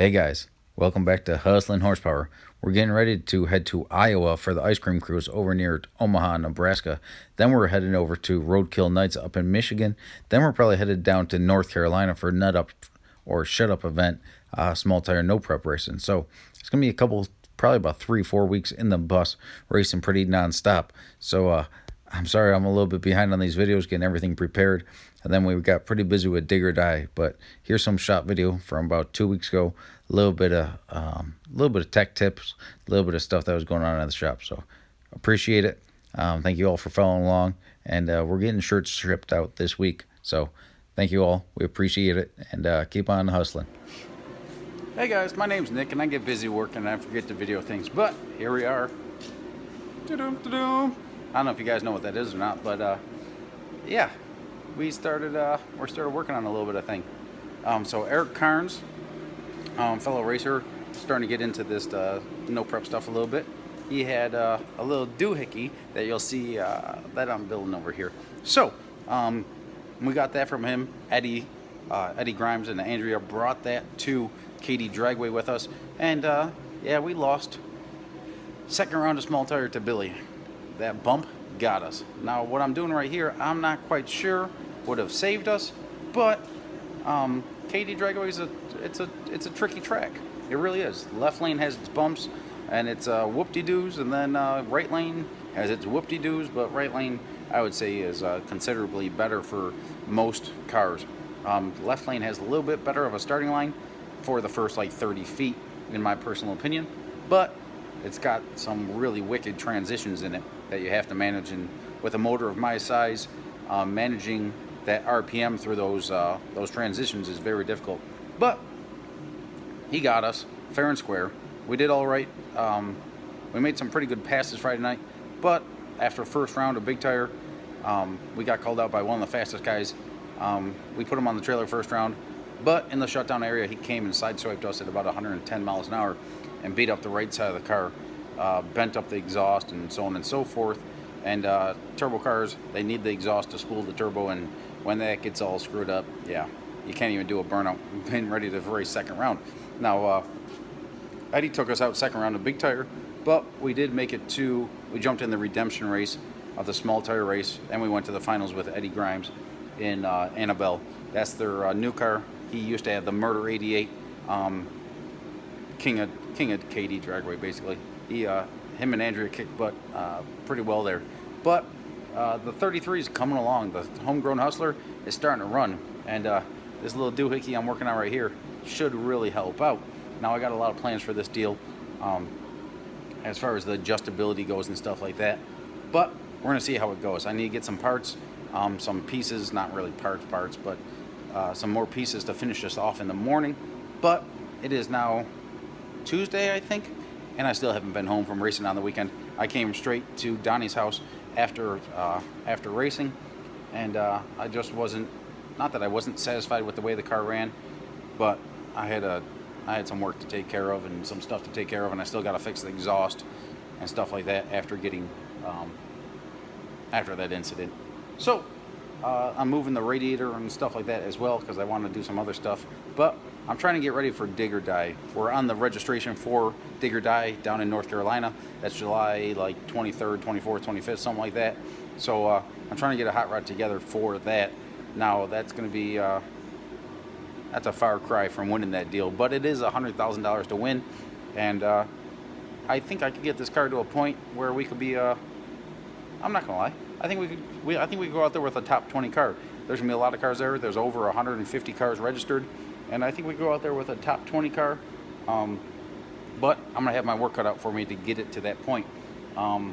Hey guys, welcome back to Hustling Horsepower. We're getting ready to head to Iowa for the ice cream cruise over near Omaha, Nebraska. Then we're heading over to Roadkill Nights up in Michigan. Then we're probably headed down to North Carolina for Nut Up or Shut Up event, small tire no prep racing. So it's gonna be a couple, probably about 3-4 weeks in the bus racing pretty nonstop. So I'm sorry I'm a little bit behind on these videos, getting everything prepared. And then we got pretty busy with dig or die. But here's some shot video from about 2 weeks ago. A little bit of tech tips, a little bit of stuff that was going on in the shop. So appreciate it. Thank you all for following along. And we're getting shirts shipped out this week. So thank you all. We appreciate it. And keep on hustling. Hey guys, my name's Nick, and I get busy working and I forget to video things. But here we are. I don't know if you guys know what that is or not, but yeah, we're started working on a little bit of thing. So Eric Carnes, fellow racer, starting to get into this no prep stuff a little bit. He had a little doohickey that you'll see that I'm building over here. So we got that from him. Eddie Grimes and Andrea brought that to Katie Dragway with us, and yeah, we lost second round of small tire to Billy. That bump got us. Now what I'm doing right here, I'm not quite sure would have saved us, but Katie Dragway is it's a tricky track. It really is. Left lane has its bumps and its whoop-de-doos, and then right lane has its whoop-de-doos, but right lane I would say is considerably better for most cars. Left lane has a little bit better of a starting line for the first like 30 feet in my personal opinion, but it's got some really wicked transitions in it that you have to manage, and with a motor of my size, managing that RPM through those transitions is very difficult. But he got us fair and square. We did all right. We made some pretty good passes Friday night, but after first round of big tire, we got called out by one of the fastest guys. We put him on the trailer first round, but in the shutdown area, he came and sideswiped us at about 110 miles an hour and beat up the right side of the car, bent up the exhaust, and so on and so forth. And turbo cars, they need the exhaust to spool the turbo, and when that gets all screwed up, yeah, you can't even do a burnout. Been ready to race second round. Now, Eddie took us out second round of big tire, but we did make it to, we jumped in the redemption race of the small tire race, and we went to the finals with Eddie Grimes in Annabelle. That's their new car. He used to have the Murder 88, king of KD Dragway, basically. Him and Andrea kicked butt pretty well there. But the 33 is coming along. The homegrown hustler is starting to run, and this little doohickey I'm working on right here should really help out. Now I got a lot of plans for this deal, as far as the adjustability goes and stuff like that. But we're gonna see how it goes. I need to get some parts, some pieces, not really parts, but some more pieces to finish this off in the morning. But it is now Tuesday, I think, and I still haven't been home from racing on the weekend. I came straight to Donnie's house after racing, and I just wasn't, not that I wasn't satisfied with the way the car ran, but I had some work to take care of and some stuff to take care of, and I still got to fix the exhaust and stuff like that after getting after that incident. So I'm moving the radiator and stuff like that as well, because I want to do some other stuff. But I'm trying to get ready for Dig or Die. We're on the registration for Dig or Die down in North Carolina. That's July like 23rd, 24th, 25th, something like that. So I'm trying to get a hot rod together for that. Now that's going to be that's a far cry from winning that deal, but it is $100,000 to win, and I think I could get this car to a point where we could be. I'm not gonna lie. I think we could go out there with a top 20 car. There's gonna be a lot of cars there. There's over 150 cars registered, and I think we go out there with a top 20 car. But I'm gonna have my work cut out for me to get it to that point. We're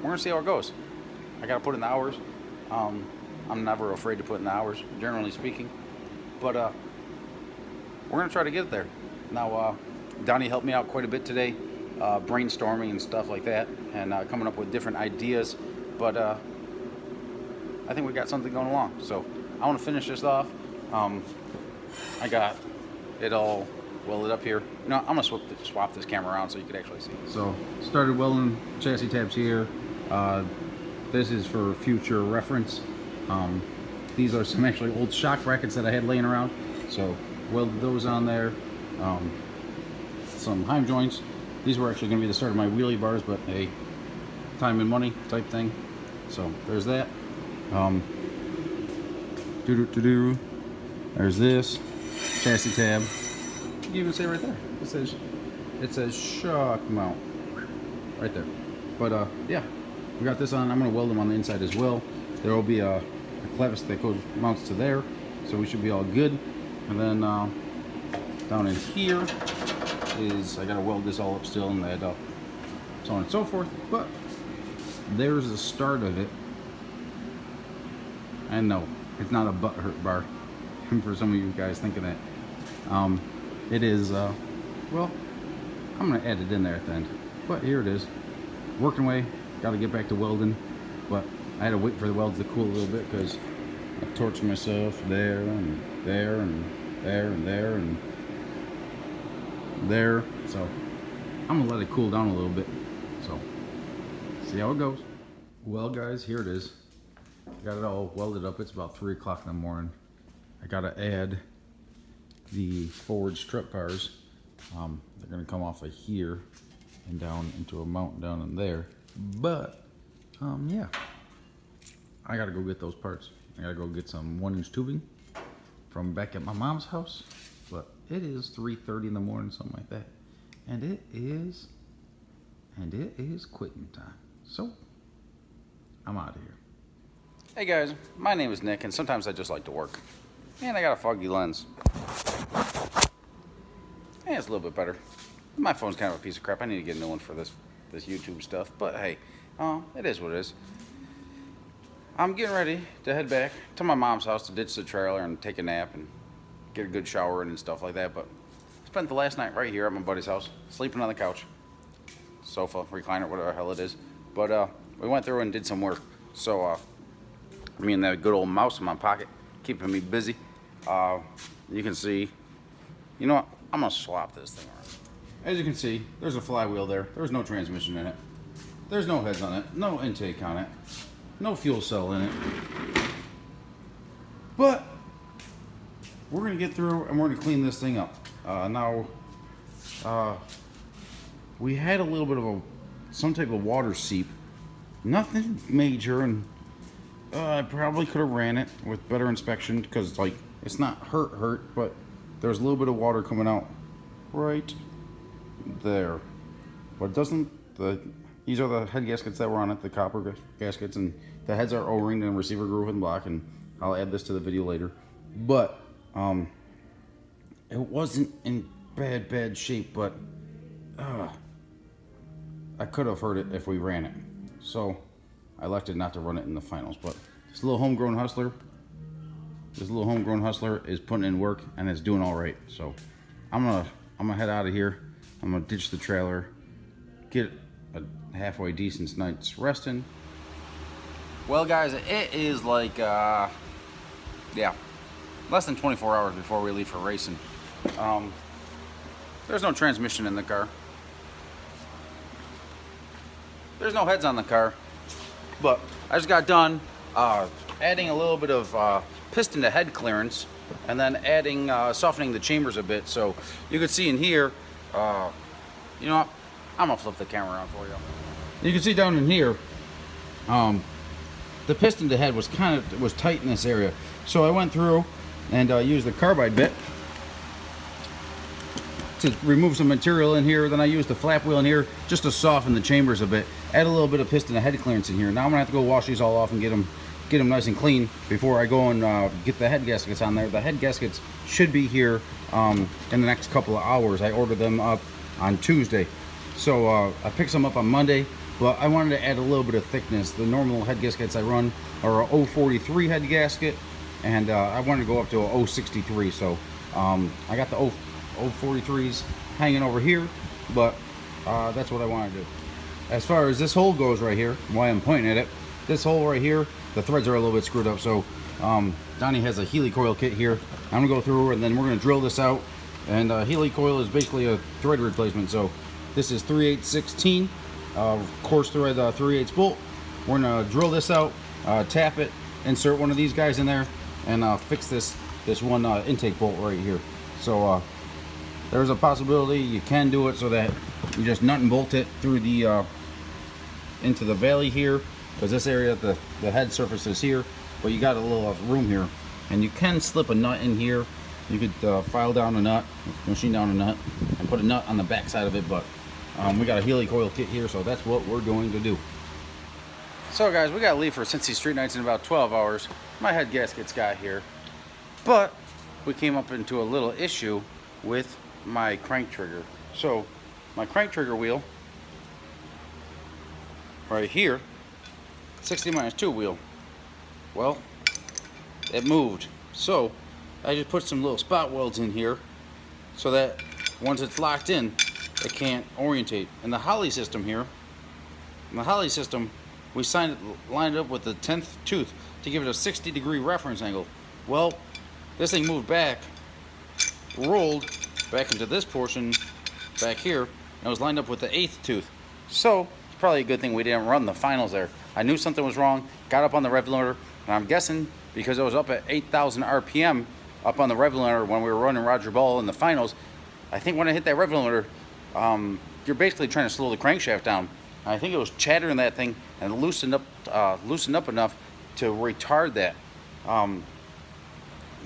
gonna see how it goes. I gotta put in the hours. I'm never afraid to put in the hours, generally speaking. But we're gonna try to get it there. Now, Donnie helped me out quite a bit today, brainstorming and stuff like that, and coming up with different ideas. But I think we got something going along. So I want to finish this off. I got it all welded up here. You know, I'm gonna swap this camera around so you can actually see. So started welding chassis tabs here. This is for future reference. These are some actually old shock brackets that I had laying around. So welded those on there. Some heim joints. These were actually going to be the start of my wheelie bars, but hey, time and money type thing. So there's that. There's this chassis tab. You can even say right there. It says shock mount right there. But yeah, we got this on. I'm going to weld them on the inside as well. There will be a clevis that mounts to there, so we should be all good. And then down in here is, I gotta weld this all up still, and that so on and so forth. But there's the start of it. And no, it's not a butt hurt bar for some of you guys thinking that. It is well, I'm gonna add it in there at the end, but here it is, working away. Got to get back to welding, but I had to wait for the welds to cool a little bit because I torched myself there and there and there and there and there. So I'm gonna let it cool down a little bit. So see how it goes. Well, guys, here it is. Got it all welded up. It's about 3 o'clock in the morning. I gotta add the forward strut bars. They're gonna come off of here and down into a mount down in there. But yeah, I gotta go get those parts. I gotta go get some 1-inch tubing from back at my mom's house. But it is 3:30 in the morning, something like that, and it is quitting time. So I'm out of here. Hey guys, my name is Nick, and sometimes I just like to work. And I got a foggy lens. And it's a little bit better. My phone's kind of a piece of crap. I need to get a new one for this YouTube stuff. But hey, it is what it is. I'm getting ready to head back to my mom's house to ditch the trailer and take a nap and get a good shower in and stuff like that. But I spent the last night right here at my buddy's house, sleeping on the couch, sofa, recliner, whatever the hell it is. But we went through and did some work. So me and that good old mouse in my pocket, keeping me busy. You can see, you know what? I'm gonna swap this thing around. As you can see, there's a flywheel there. There's no transmission in it. There's no heads on it. No intake on it. No fuel cell in it. But we're gonna get through and we're gonna clean this thing up. Now, we had a little bit of some type of water seep. Nothing major, and I probably could have ran it with better inspection because, like, it's not hurt, but there's a little bit of water coming out right there. But it doesn't. These are the head gaskets that were on it, the copper gaskets, and the heads are O-ringed and receiver groove and block. And I'll add this to the video later. But it wasn't in bad shape, but I could have hurt it if we ran it. So I elected not to run it in the finals. But this little homegrown hustler is putting in work and it's doing all right. So I'm gonna head out of here. I'm gonna ditch the trailer, get a halfway decent night's resting. Well, guys, it is like yeah, less than 24 hours before we leave for racing. There's no transmission in the car. There's no heads on the car. But I just got done adding a little bit of piston to head clearance, and then adding softening the chambers a bit. So you can see in here, you know what? I'm gonna flip the camera around for you. You can see down in here, the piston to head was tight in this area. So I went through and used the carbide bit to remove some material in here. Then I used the flap wheel in here just to soften the chambers a bit. Add a little bit of piston to head clearance in here. Now I'm gonna have to go wash these all off and get them nice and clean before I go and get the head gaskets on there. The head gaskets should be here in the next couple of hours. I ordered them up on Tuesday. So I picked some up on Monday, but I wanted to add a little bit of thickness. The normal head gaskets I run are a 043 head gasket, and I wanted to go up to a 063. So I got the 043s hanging over here, but that's what I want to do. As far as this hole goes right here, why I'm pointing at it, this hole right here, the threads are a little bit screwed up. So Donnie has a helicoil kit here. I'm gonna go through and then we're gonna drill this out. And helicoil is basically a thread replacement. So this is 3/8/16 coarse thread 3/8 bolt. We're gonna drill this out, tap it, insert one of these guys in there, and fix this one intake bolt right here. So there's a possibility you can do it so that you just nut and bolt it through the into the valley here, because this area, the head surface is here, but you got a little room here, and you can slip a nut in here. You could file down a nut, machine down a nut, and put a nut on the back side of it, but we got a helicoil kit here, so that's what we're going to do. So guys, we got to leave for Cincy Street Nights in about 12 hours. My head gaskets got here, but we came up into a little issue with my crank trigger. So my crank trigger wheel right here, 60-2 wheel, well, it moved. So I just put some little spot welds in here so that once it's locked in, it can't orientate. And the Holly system here, we lined it up with the 10th tooth to give it a 60-degree reference angle. Well, this thing moved back, rolled back into this portion back here, and it was lined up with the 8th tooth. So it's probably a good thing we didn't run the finals there. I knew something was wrong, got up on the rev limiter, and I'm guessing because it was up at 8,000 RPM up on the rev limiter when we were running Roger Ball in the finals, I think when I hit that rev limiter, you're basically trying to slow the crankshaft down. I think it was chattering that thing and loosened up enough to retard that.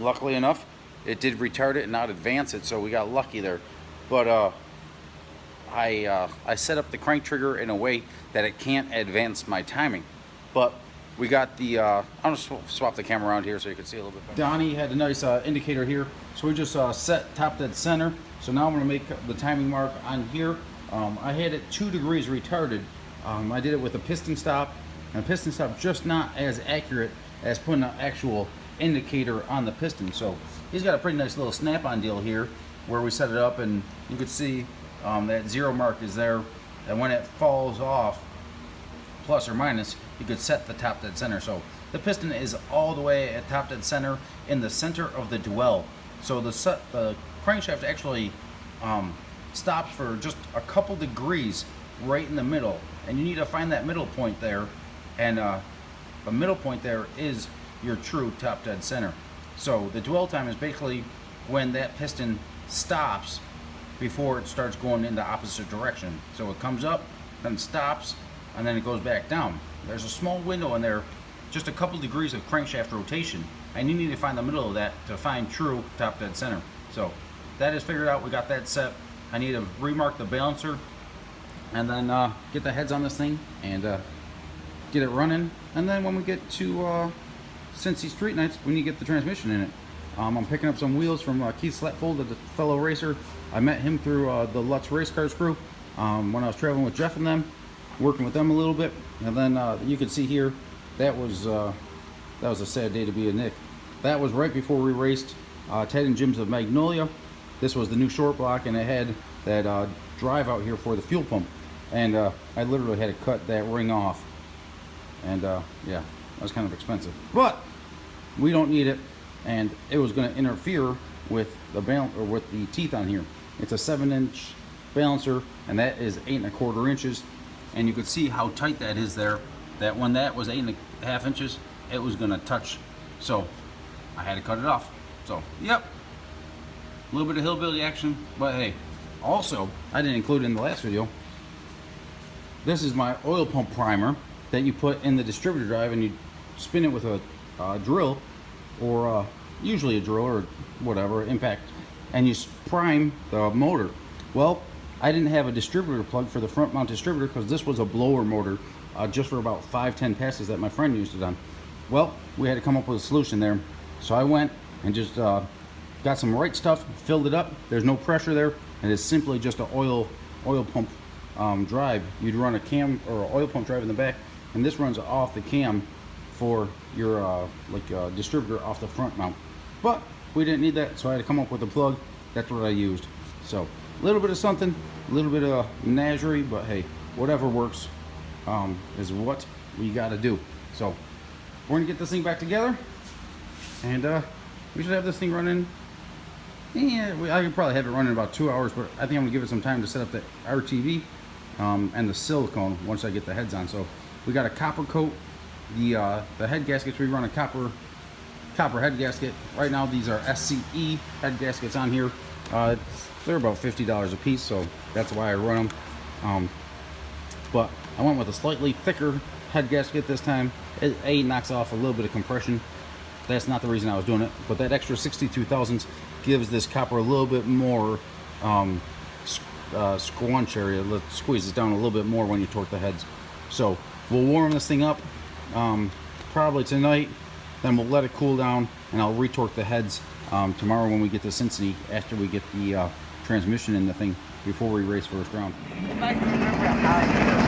Luckily enough, it did retard it and not advance it, so we got lucky there. But I set up the crank trigger in a way that it can't advance my timing. But we got the, I'm gonna swap the camera around here so you can see a little bit better. Donnie had a nice indicator here, so we just set top dead center. So now I'm gonna make the timing mark on here. I had it 2 degrees retarded. I did it with a piston stop, and a piston stop just not as accurate as putting an actual indicator on the piston. So he's got a pretty nice little snap-on deal here where we set it up, and you can see that 0 mark is there, and when it falls off, plus or minus, you could set the top dead center. So the piston is all the way at top dead center in the center of the dwell. So the crankshaft actually stops for just a couple degrees right in the middle, and you need to find that middle point there, and the middle point there is your true top dead center. So the dwell time is basically when that piston stops before it starts going in the opposite direction. So it comes up, then stops, and then it goes back down. There's a small window in there, just a couple degrees of crankshaft rotation, and you need to find the middle of that to find true top dead center. So that is figured out. We got that set. I need to remark the balancer, and then get the heads on this thing and get it running. And then when we get to Cincy Street Nights, we need to get the transmission in it. I'm picking up some wheels from Keith Slatfold, the fellow racer. I met him through the Lutz Race Cars crew when I was traveling with Jeff and them, working with them a little bit. And then you can see here, that was a sad day to be a Nick. That was right before we raced Ted and Jim's of Magnolia. This was the new short block, and it had that drive out here for the fuel pump. And I literally had to cut that ring off. And yeah, that was kind of expensive. But we don't need it, and it was going to interfere with the with the teeth on here. It's a 7-inch balancer, and that is 8 1/4 inches. And you could see how tight that is there, that when that was 8 1/2 inches, it was going to touch. So I had to cut it off. So yep, a little bit of hillbilly action, but hey. Also, I didn't include it in the last video, this is my oil pump primer that you put in the distributor drive, and you spin it with a drill, or usually a drill or whatever, impact, and you prime the motor. Well, I didn't have a distributor plug for the front mount distributor because this was a blower motor, just for about 5-10 passes that my friend used it on. Well, we had to come up with a solution there. So I went and just got some right stuff, filled it up. There's no pressure there, and it's simply just an oil pump drive. You'd run a cam or an oil pump drive in the back, and this runs off the cam for your distributor off the front mount. But we didn't need that, so I had to come up with a plug. That's what I used. So a little bit of something, a little bit of menagerie, but hey, whatever works is what we got to do. So we're gonna get this thing back together, and we should have this thing running. Yeah, I could probably have it running in about 2 hours, but I think I'm gonna give it some time to set up the RTV and the silicone once I get the heads on. So we got a copper coat. The head gaskets, we run a copper head gasket. Right now these are SCE head gaskets on here. They're about $50 a piece, so that's why I run them. But I went with a slightly thicker head gasket this time. It knocks off a little bit of compression. That's not the reason I was doing it, but that extra 62 thousandths gives this copper a little bit more squunch area. Let's squeeze it down a little bit more when you torque the heads. So we'll warm this thing up probably tonight, then we'll let it cool down, and I'll retorque the heads tomorrow when we get to Cincinnati, after we get the transmission in the thing, before we race first round. If I can remember how